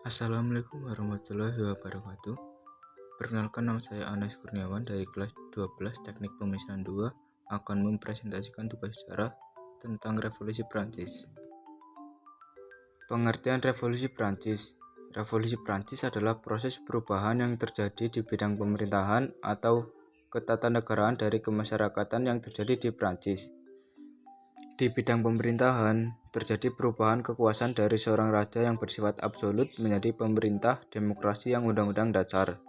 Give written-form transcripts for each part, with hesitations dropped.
Assalamualaikum warahmatullahi wabarakatuh. Perkenalkan, nama saya Anas Kurniawan dari kelas 12 Teknik Pemisahan 2 akan mempresentasikan tugas sejarah tentang Revolusi Prancis. Pengertian Revolusi Prancis. Revolusi Prancis adalah proses perubahan yang terjadi di bidang pemerintahan atau ketatanegaraan dari kemasyarakatan yang terjadi di Prancis. Di bidang pemerintahan, terjadi perubahan kekuasaan dari seorang raja yang bersifat absolut menjadi pemerintah demokrasi yang undang-undang dasar,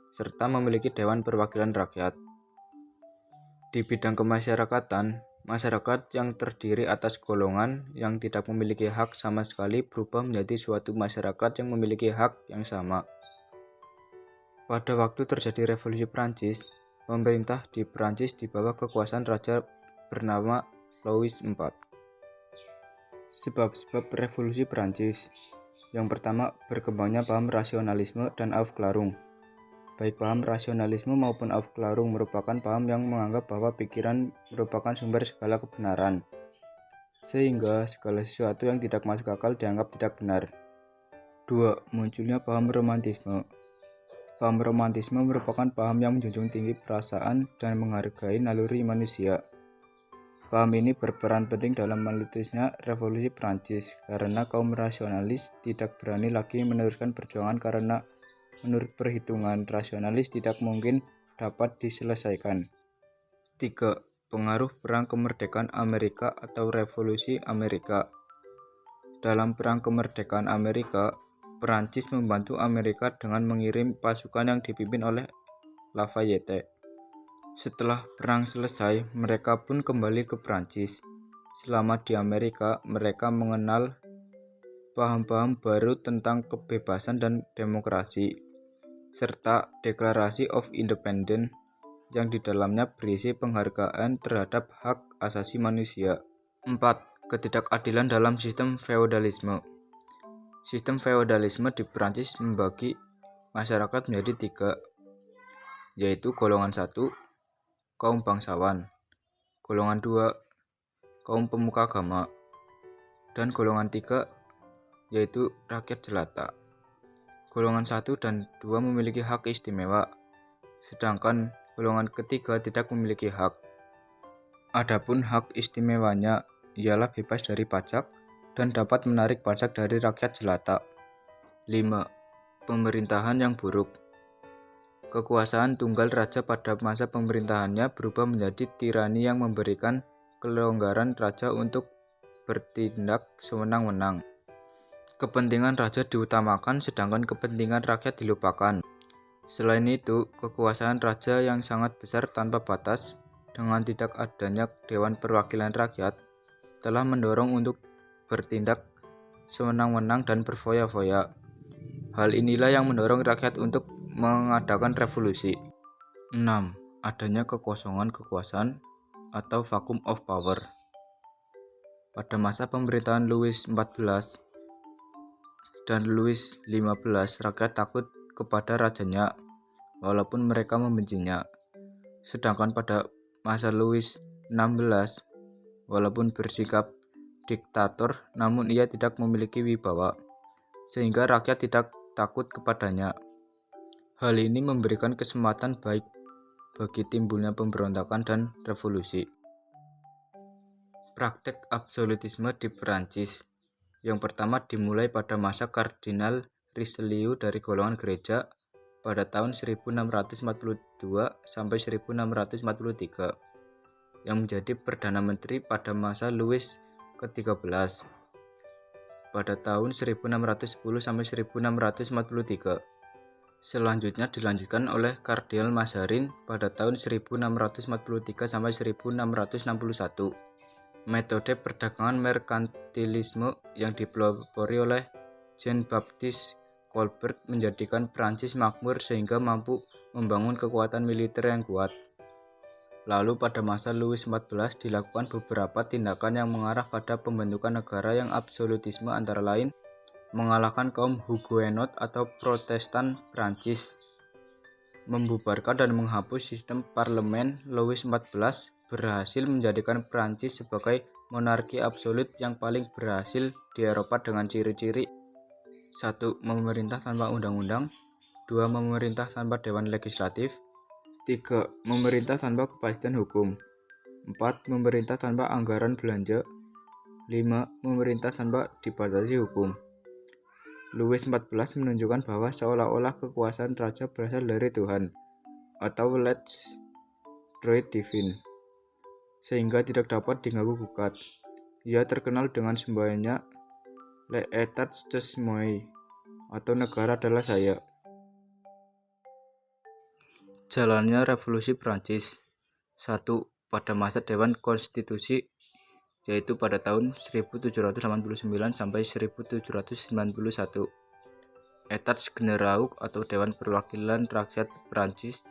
serta memiliki Dewan Perwakilan Rakyat. Di bidang kemasyarakatan, masyarakat yang terdiri atas golongan yang tidak memiliki hak sama sekali berubah menjadi suatu masyarakat yang memiliki hak yang sama. Pada waktu terjadi Revolusi Prancis, pemerintah di Prancis di bawah kekuasaan raja bernama Louis IV. Sebab-sebab Revolusi Prancis. Yang pertama, berkembangnya paham rasionalisme dan Aufklärung. Baik paham rasionalisme maupun Aufklärung merupakan paham yang menganggap bahwa pikiran merupakan sumber segala kebenaran, sehingga segala sesuatu yang tidak masuk akal dianggap tidak benar. 2. Munculnya paham romantisme. Paham romantisme merupakan paham yang menjunjung tinggi perasaan dan menghargai naluri manusia. Paham ini berperan penting dalam meletusnya Revolusi Prancis karena kaum rasionalis tidak berani lagi meneruskan perjuangan karena menurut perhitungan rasionalis tidak mungkin dapat diselesaikan. 3. Pengaruh Perang Kemerdekaan Amerika atau Revolusi Amerika. Dalam Perang Kemerdekaan Amerika, Prancis membantu Amerika dengan mengirim pasukan yang dipimpin oleh Lafayette. Setelah perang selesai, mereka pun kembali ke Prancis. Selama di Amerika, mereka mengenal paham-paham baru tentang kebebasan dan demokrasi, serta Declaration of Independence yang di dalamnya berisi penghargaan terhadap hak asasi manusia. 4. Ketidakadilan dalam sistem feodalisme. Sistem feodalisme di Prancis membagi masyarakat menjadi 3, yaitu golongan 1, kaum bangsawan, golongan 2, kaum pemuka agama, dan golongan 3, yaitu rakyat jelata. Golongan 1 dan 2 memiliki hak istimewa, sedangkan golongan ketiga tidak memiliki hak. Adapun hak istimewanya ialah bebas dari pajak dan dapat menarik pajak dari rakyat jelata. 5. Pemerintahan yang buruk. Kekuasaan tunggal raja pada masa pemerintahannya berubah menjadi tirani yang memberikan kelonggaran raja untuk bertindak sewenang-wenang. Kepentingan raja diutamakan sedangkan kepentingan rakyat dilupakan. Selain itu, kekuasaan raja yang sangat besar tanpa batas dengan tidak adanya Dewan Perwakilan Rakyat telah mendorong untuk bertindak sewenang-wenang dan berfoya-foya. Hal inilah yang mendorong rakyat untuk mengadakan revolusi. 6. Adanya kekosongan kekuasaan atau vacuum of power. Pada masa pemerintahan Louis XIV dan Louis XV, rakyat takut kepada rajanya walaupun mereka membencinya. Sedangkan pada masa Louis XVI, walaupun bersikap diktator, namun ia tidak memiliki wibawa, sehingga rakyat tidak takut kepadanya. Hal ini memberikan kesempatan baik bagi timbulnya pemberontakan dan revolusi. Praktek absolutisme di Perancis. Yang pertama dimulai pada masa Kardinal Richelieu dari golongan gereja pada tahun 1642 sampai 1643, yang menjadi Perdana Menteri pada masa Louis ke-13 pada tahun 1610 sampai 1643. Selanjutnya dilanjutkan oleh Kardinal Mazarin pada tahun 1643 sampai 1661. Metode perdagangan merkantilisme yang dipelopori oleh Jean-Baptiste Colbert menjadikan Prancis makmur sehingga mampu membangun kekuatan militer yang kuat. Lalu pada masa Louis XIV dilakukan beberapa tindakan yang mengarah pada pembentukan negara yang absolutisme, antara lain mengalahkan kaum Huguenot atau Protestan Prancis, membubarkan dan menghapus sistem parlemen. Louis XIV berhasil menjadikan Prancis sebagai monarki absolut yang paling berhasil di Eropa dengan ciri-ciri 1. Memerintah tanpa undang-undang. 2. Memerintah tanpa dewan legislatif. 3. Memerintah tanpa kepastian hukum. 4. Memerintah tanpa anggaran belanja. 5. Memerintah tanpa dibatasi hukum. Louis XIV menunjukkan bahwa seolah-olah kekuasaan raja berasal dari Tuhan, atau let's droit divine, sehingga tidak dapat diganggu-gugat. Ia terkenal dengan semboyannya L'État c'est moi, atau negara adalah saya. Jalannya Revolusi Prancis. 1. Pada masa Dewan Konstitusi, yaitu pada tahun 1789 sampai 1791. Etats Generaux atau Dewan Perwakilan Rakyat Prancis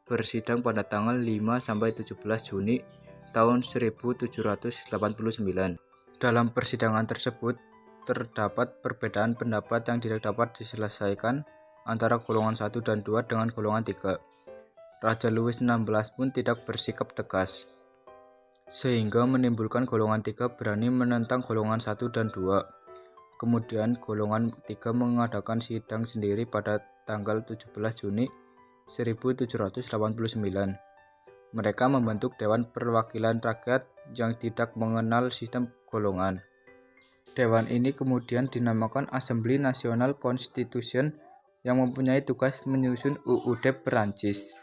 bersidang pada tanggal 5 sampai 17 Juni tahun 1789. Dalam persidangan tersebut terdapat perbedaan pendapat yang tidak dapat diselesaikan antara golongan 1 dan 2 dengan golongan 3. Raja Louis XVI pun tidak bersikap tegas, sehingga menimbulkan golongan 3 berani menentang golongan 1 dan 2. Kemudian golongan 3 mengadakan sidang sendiri pada tanggal 17 Juni 1789. Mereka membentuk Dewan Perwakilan Rakyat yang tidak mengenal sistem golongan. Dewan ini kemudian dinamakan Assemblée Nationale Constitution yang mempunyai tugas menyusun UUD Perancis.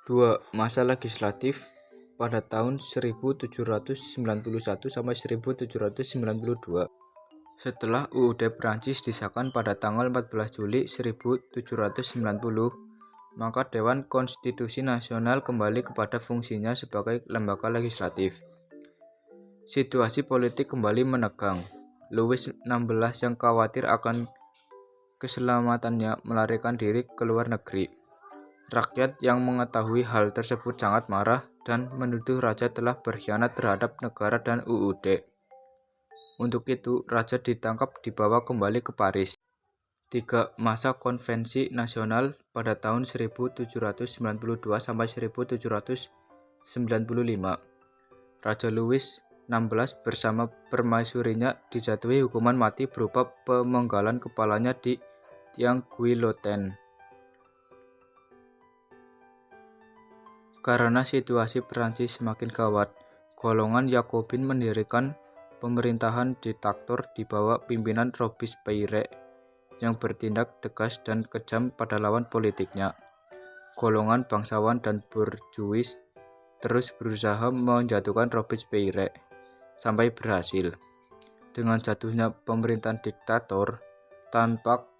2. Masa legislatif pada tahun 1791 sampai 1792. Setelah UUD Perancis disahkan pada tanggal 14 Juli 1790, maka Dewan Konstitusi Nasional kembali kepada fungsinya sebagai lembaga legislatif. Situasi politik kembali menegang. Louis XVI yang khawatir akan keselamatannya melarikan diri ke luar negeri. Rakyat yang mengetahui hal tersebut sangat marah dan menuduh raja telah berkhianat terhadap negara dan UUD. Untuk itu, raja ditangkap dibawa kembali ke Paris. 3. Masa Konvensi Nasional pada tahun 1792 sampai 1795. Raja Louis XVI bersama permaisurinya dijatuhi hukuman mati berupa pemenggalan kepalanya di tiang guillotine. Karena situasi Perancis semakin gawat, golongan Yakobin mendirikan pemerintahan diktator di bawah pimpinan Robespierre yang bertindak tegas dan kejam pada lawan politiknya. Golongan bangsawan dan borjuis terus berusaha menjatuhkan Robespierre sampai berhasil. Dengan jatuhnya pemerintahan diktator, tampak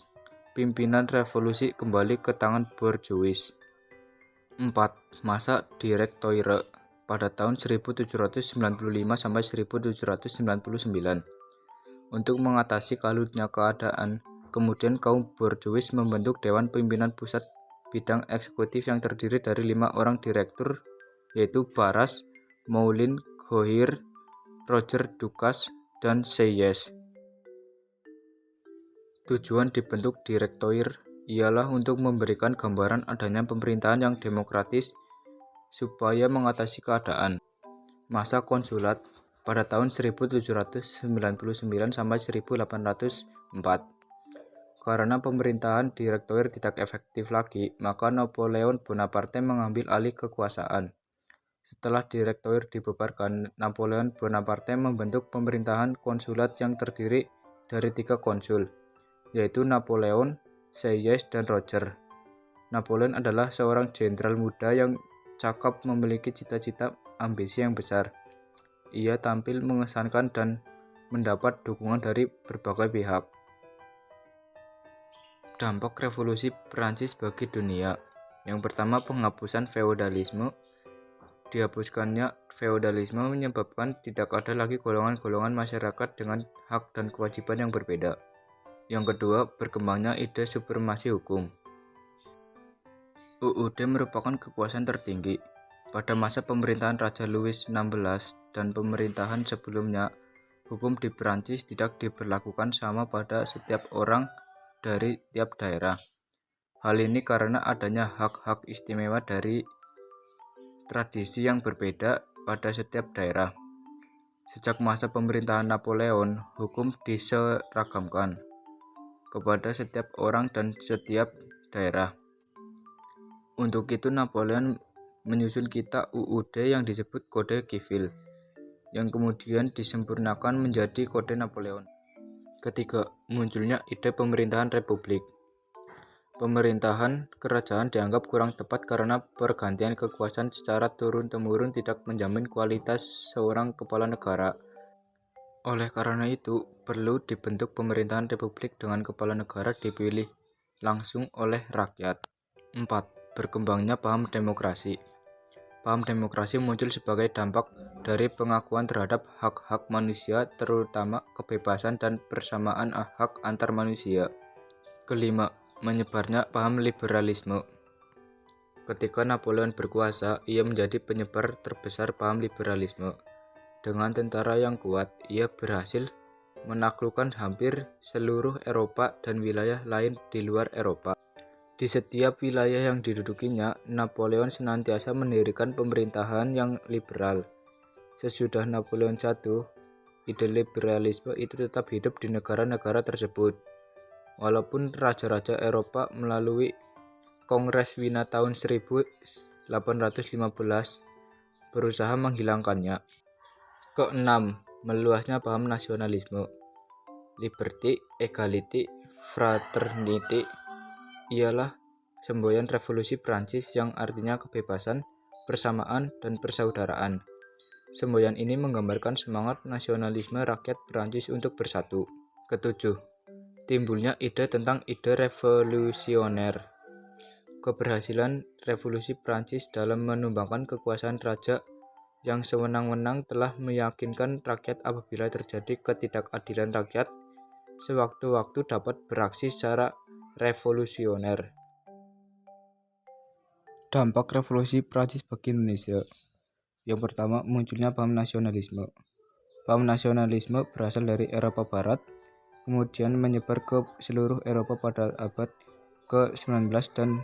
pimpinan revolusi kembali ke tangan borjuis. 4. Masa Directoire pada tahun 1795 sampai 1799. Untuk mengatasi kalutnya keadaan, kemudian kaum borjuis membentuk Dewan Pimpinan Pusat Bidang Eksekutif yang terdiri dari 5 orang direktur, yaitu Barras, Moulin, Gohir, Roger Dukas, dan Sieyès. Tujuan dibentuk Directoire ialah untuk memberikan gambaran adanya pemerintahan yang demokratis supaya mengatasi keadaan. Masa konsulat pada tahun 1799 sampai 1804. Karena pemerintahan Directoire tidak efektif lagi, maka Napoleon Bonaparte mengambil alih kekuasaan. Setelah Directoire dibubarkan, Napoleon Bonaparte membentuk pemerintahan konsulat yang terdiri dari 3 konsul, yaitu Napoleon, Sieyès, dan Roger. Napoleon adalah seorang jenderal muda yang cakap, memiliki cita-cita ambisi yang besar. Ia tampil mengesankan dan mendapat dukungan dari berbagai pihak. Dampak revolusi Prancis bagi dunia. Yang pertama, penghapusan feodalisme. Dihapuskannya feodalisme menyebabkan tidak ada lagi golongan-golongan masyarakat dengan hak dan kewajiban yang berbeda. Yang kedua, berkembangnya ide supremasi hukum. UUD merupakan kekuasaan tertinggi. Pada masa pemerintahan Raja Louis XVI dan pemerintahan sebelumnya, hukum di Perancis tidak diberlakukan sama pada setiap orang dari tiap daerah. Hal ini karena adanya hak-hak istimewa dari tradisi yang berbeda pada setiap daerah. Sejak masa pemerintahan Napoleon, hukum diseragamkan. kepada setiap orang dan setiap daerah. Untuk itu Napoleon menyusun kitab UUD yang disebut Kode Kievil, yang kemudian disempurnakan menjadi Kode Napoleon. Ketiga, munculnya ide pemerintahan republik. Pemerintahan kerajaan dianggap kurang tepat karena pergantian kekuasaan secara turun-temurun tidak menjamin kualitas seorang kepala negara. Oleh karena itu, perlu dibentuk pemerintahan republik dengan kepala negara dipilih langsung oleh rakyat. 4. Berkembangnya paham demokrasi. Paham demokrasi muncul sebagai dampak dari pengakuan terhadap hak-hak manusia, terutama kebebasan dan persamaan hak antar manusia. Kelima, menyebarnya paham liberalisme. Ketika Napoleon berkuasa, ia menjadi penyebar terbesar paham liberalisme. Dengan tentara yang kuat, ia berhasil menaklukkan hampir seluruh Eropa dan wilayah lain di luar Eropa. Di setiap wilayah yang didudukinya, Napoleon senantiasa mendirikan pemerintahan yang liberal. Sesudah Napoleon jatuh, ide liberalisme itu tetap hidup di negara-negara tersebut. Walaupun raja-raja Eropa melalui Kongres Wina tahun 1815 berusaha menghilangkannya. Keenam, meluasnya paham nasionalisme. Liberty, equality, fraternity ialah semboyan revolusi Prancis yang artinya kebebasan, persamaan, dan persaudaraan. Semboyan ini menggambarkan semangat nasionalisme rakyat Prancis untuk bersatu. Ketujuh, timbulnya ide tentang ide revolusioner. Keberhasilan revolusi Prancis dalam menumbangkan kekuasaan raja yang sewenang-wenang telah meyakinkan rakyat apabila terjadi ketidakadilan rakyat, sewaktu-waktu dapat beraksi secara revolusioner. Dampak revolusi Prancis bagi Indonesia. Yang pertama, munculnya paham nasionalisme. Paham nasionalisme berasal dari Eropa Barat, kemudian menyebar ke seluruh Eropa pada abad ke-19 dan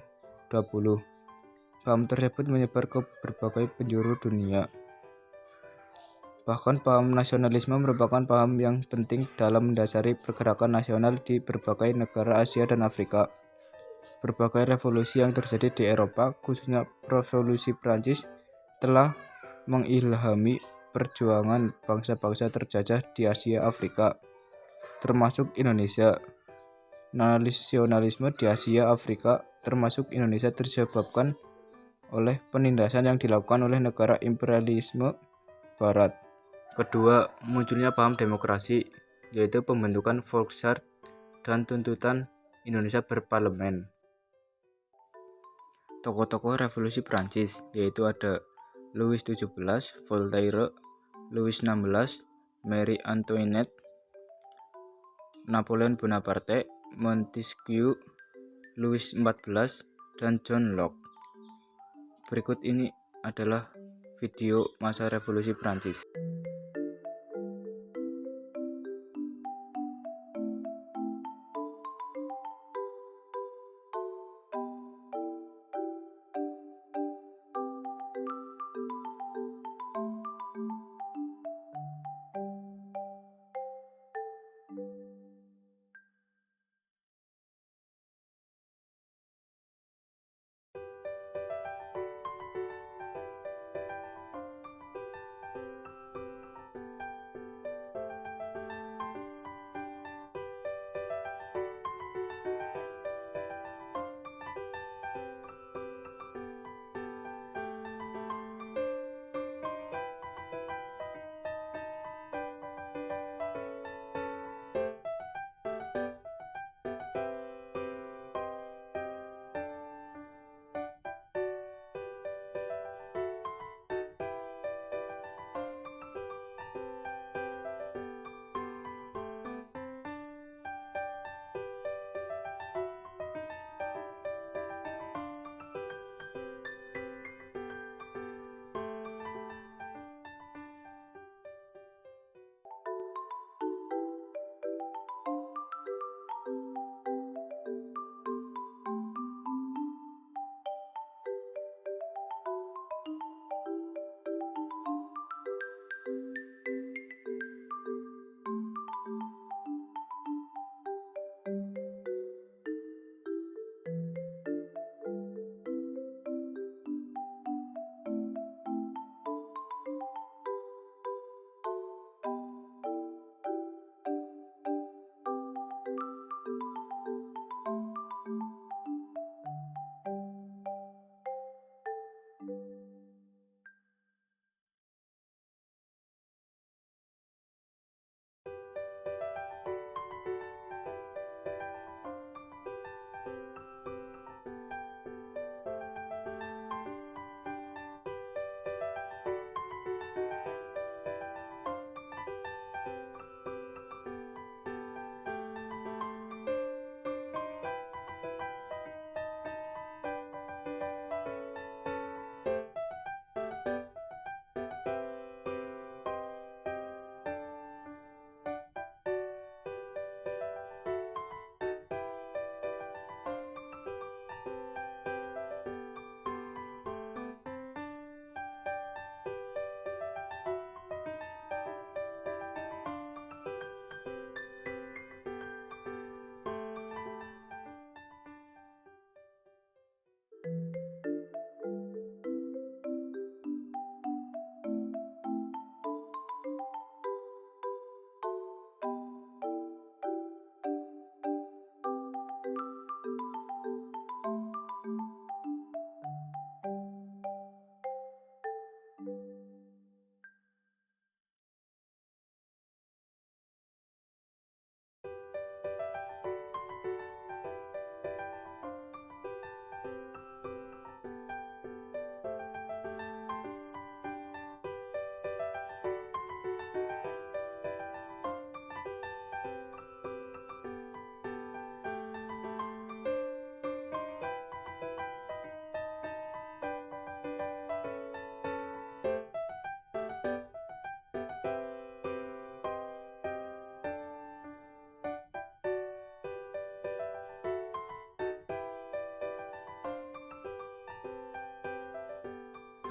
20. Paham tersebut menyebar ke berbagai penjuru dunia. Bahkan paham nasionalisme merupakan paham yang penting dalam mendasari pergerakan nasional di berbagai negara Asia dan Afrika. Berbagai revolusi yang terjadi di Eropa, khususnya revolusi Prancis, telah mengilhami perjuangan bangsa-bangsa terjajah di Asia Afrika, termasuk Indonesia. Nasionalisme di Asia Afrika, termasuk Indonesia, disebabkan oleh penindasan yang dilakukan oleh negara imperialisme Barat. Kedua, munculnya paham demokrasi, yaitu pembentukan Volksraad dan tuntutan Indonesia berparlemen. Tokoh-tokoh revolusi Prancis, yaitu ada Louis XVII, Voltaire, Louis XVI, Marie Antoinette, Napoleon Bonaparte, Montesquieu, Louis XIV, dan John Locke. Berikut ini adalah video masa revolusi Prancis.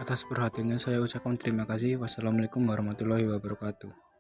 Atas perhatiannya saya ucapkan terima kasih. Wassalamualaikum warahmatullahi wabarakatuh.